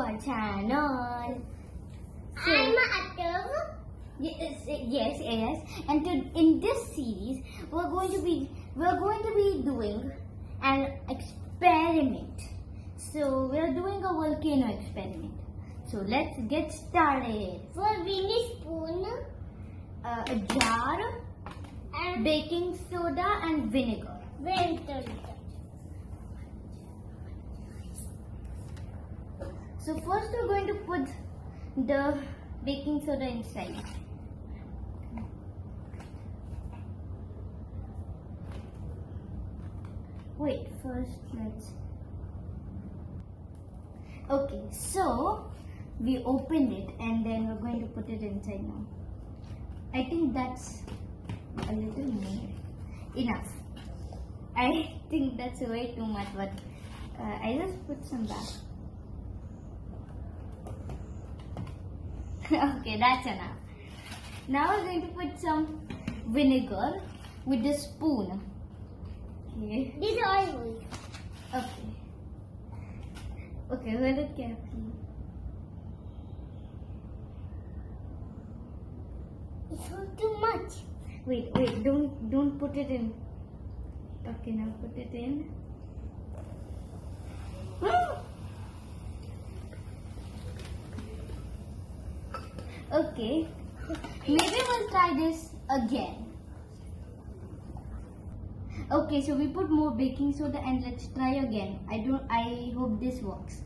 our channel. So, I'm Atul. yes. And in this series, we're going to be doing an experiment. So we're doing a volcano experiment. So let's get started. For winning spoon A jar, and baking soda, and vinegar. vinegar. So first we're going to put the baking soda inside. Wait, first let's... Okay, so we opened it and then we're going to put it inside now. I think that's a little more. Enough. I think that's way too much, but I just put some back. Okay, that's enough. Now we're going to put some vinegar with the spoon. Okay. This oil. Okay. Okay, hold it carefully. It's not too much. Wait, don't put it in. Okay, now put it in. Okay, maybe we'll try this again. Okay, so we put more baking soda and let's try again. I hope this works.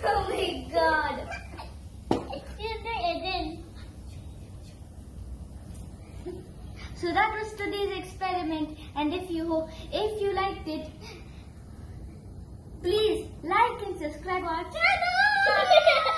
Oh my god. So that was today's experiment, and if you liked it, please like and subscribe our channel.